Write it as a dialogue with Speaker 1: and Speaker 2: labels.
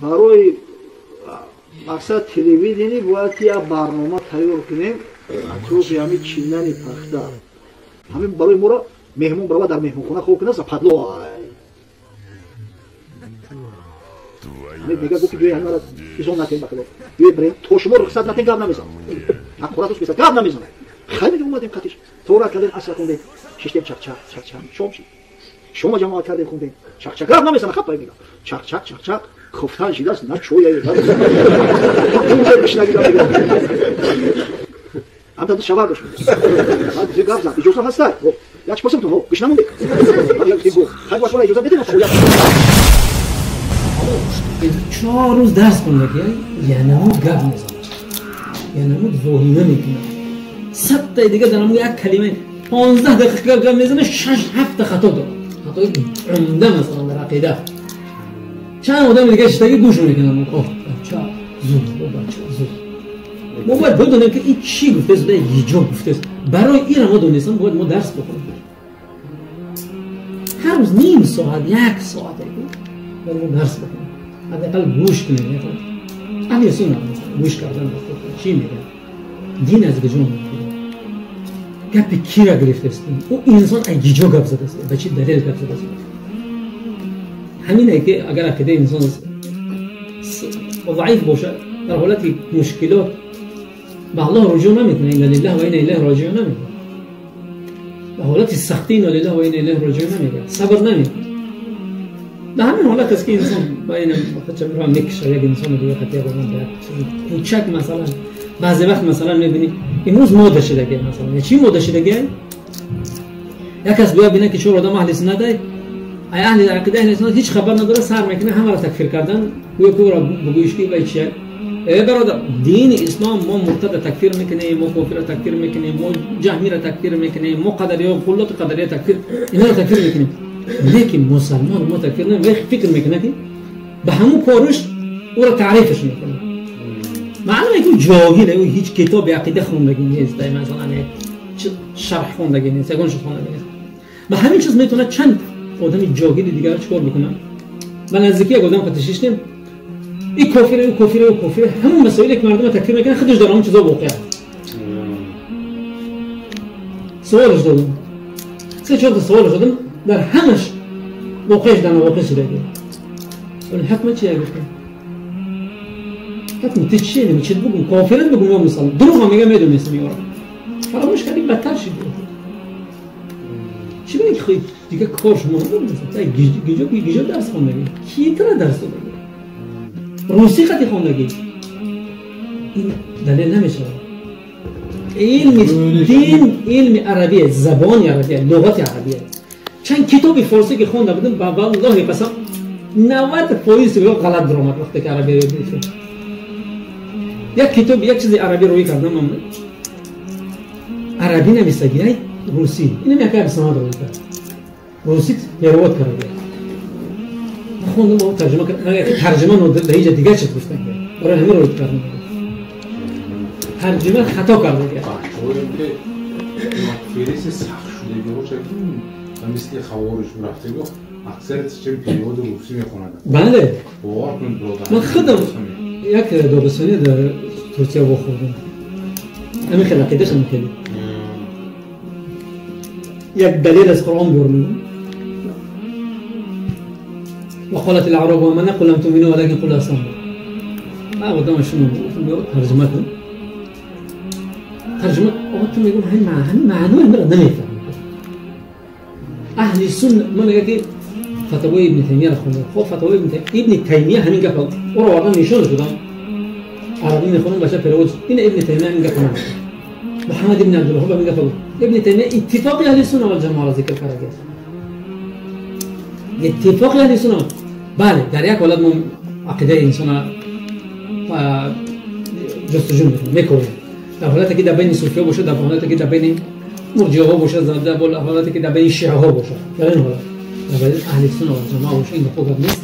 Speaker 1: برای مقصد تلویزیونی باید یه برنامه تیار کنیم اطراف همین چیننی پخته همین برای ما را مهمون برای در مهمون خونه خوب کنه پدلو دیگه گفتی جوی همه را ایزون نتیم بکلو جوی بریم تو شما رخصت نتیم گاب نمیزن اکوراتوس بیسد گاب نمیزن خیلی اومدیم کتیش تو را کردیم اصلا کنده ششتیم چک چک چک چک شما چی شما جماعت کردیم خونده چک چک گاب نمیزن خب باید میگم چک چک چک چک خفتن شیده است نه چویه اون بشنگی دارم هم تا شبار داشت بعد دیگه گاب زد اجازه هسته یا چی پرسم تو گوش نمونده یا دیگه خیلی وقت اجازه بدید خویا
Speaker 2: 4 روز درس خوندم یعنی اون گپ میزنم یعنی اون ذوهینه میکنم 100 تا دیگه دارم یک کلمه 15 دقیقه گپ میزنه 6 7 خطا داره خطای عمده مثلا در عقیده چند آدم دیگه اشتگی گوش میکنم اوه بچه زود ما باید بدونیم که این چی گفته است یه جا گفته است برای این ما دونستم باید ما درس بخونیم هر روز نیم ساعت 1 ساعت باید ما درس بخونیم حداقل گوش کنیم اهل سنت گوش کردن چی میگه دین از کجا میاد گپ کی را گرفته است او انسان از کجا گپ زده است به چه دلیل گپ زده است همینه که اگر عقیده انسان ضعیف باشه در حالت مشکلات به الله رجوع نمیکنه الا لله و انا الیه راجعون نمیکنه به حالت سختی انا لله و انا الیه راجعون نمیکنه صبر نمیکنه در همین حالت است که انسان باید چه میگم میکشه یک انسان دیگه خطی بودن در کوچک مثلا بعضی وقت مثلا میبینی امروز موده شدگی مثلا چی موده شدگی یک کس بیا ببینه که چون آدم اهل سنت ای اهل عقیده اهل سنت هیچ خبر نداره سر میکنه همه را تکفیر کردن گویا را بگویش که باید چیه برادر دین اسلام ما مرتد تکفیر میکنیم ما کافر تکفیر میکنیم ما جهمی را تکفیر میکنیم ما قدریه و قلات قدریه تکفیر اینا را تکفیر میکنیم لیکن مسلمان ما تکفیر نمیکنه فکر میکنه که به همون کارش او را تعریفش میکنه معلومه که جاهله او هیچ کتاب عقیده خوندگی نیست مثلا شرح خوندگی نیست یگانش خوندگی نیست به همین چیز میتونه چند آدم جاهلی دیگر رو چیکار بکنن من نزدیکی یک آدم فتشش نیم این کافره او کافره او کافره همون مسائلی که مردم تکفیر میکنن خودش داره اون چیزا واقعه سوالش دادم 3-4 تا سوالش دادم در همش واقعش در واقع شده ولی حکم چیه گفتم حکم تی چیه نمی چید بگم کافرت بگم یا مسلمان دروغ هم میگه میدونست میارم فراموش کردی بدتر شد چی بینی که خیلی دیگه کار شما نمیدونست گیجا درس خوندگی کی تره درس دادگی روسی خطی خوندگی این دلیل نمیشه علم دین علم عربیه زبان عربیه لغت عربیه چند کتابی فارسی که خوندم بودم با الله قسم 90% غلط درآمد وقتی که عربی رو بخونم یک کتاب یک چیز عربی روی کردم من عربی نمیسگی روسی اینم یک کار سماع روی کرد روسی پیروات کرده خوندم با ترجمه کردم ترجمه نود هیچ دیگه چیز گفتن برای همین روی کردم ترجمه خطا کرده بود
Speaker 3: فهرست سخت شده باشه که مثل خوارج رفته گفت اکثر چه پیرواد روسی میخونند
Speaker 2: بله
Speaker 3: باور کنید
Speaker 2: من خودم یک داغستانی در ترکیه خوردم همین خیلی عقیده‌اش هم کردم یک دلیل از قرآن بیارم وقالت الاعراب آمنا قل لم تؤمنوا ولكن قولوا اسلمنا ما قدام شنو ترجمه کن ترجمه وقت میگم همین معنی مرا نمیفهم اهل سنت ما میگه که فتاوی ابن تیمیه رو خوندم خب فتاوی ابن تیمیه همین گپ او رو واقعا نشون دادم عربی میخونم باشه پیروز این ابن تیمیه همین گپ محمد ابن عبد الوهاب همین گپ ابن تیمیه اتفاق اهل سنت و جماعت را ذکر کرده اتفاق اهل سنت بله در یک حالت ما عقیده انسان جستجو میکنیم در حالتی که در بین صوفیه باشه در حالتی که در بین مرجئه ها باشه در حالتی که در بین شیعه ها باشه در این حالت در بین اهل سنت و جماعت باشه این خوب نیست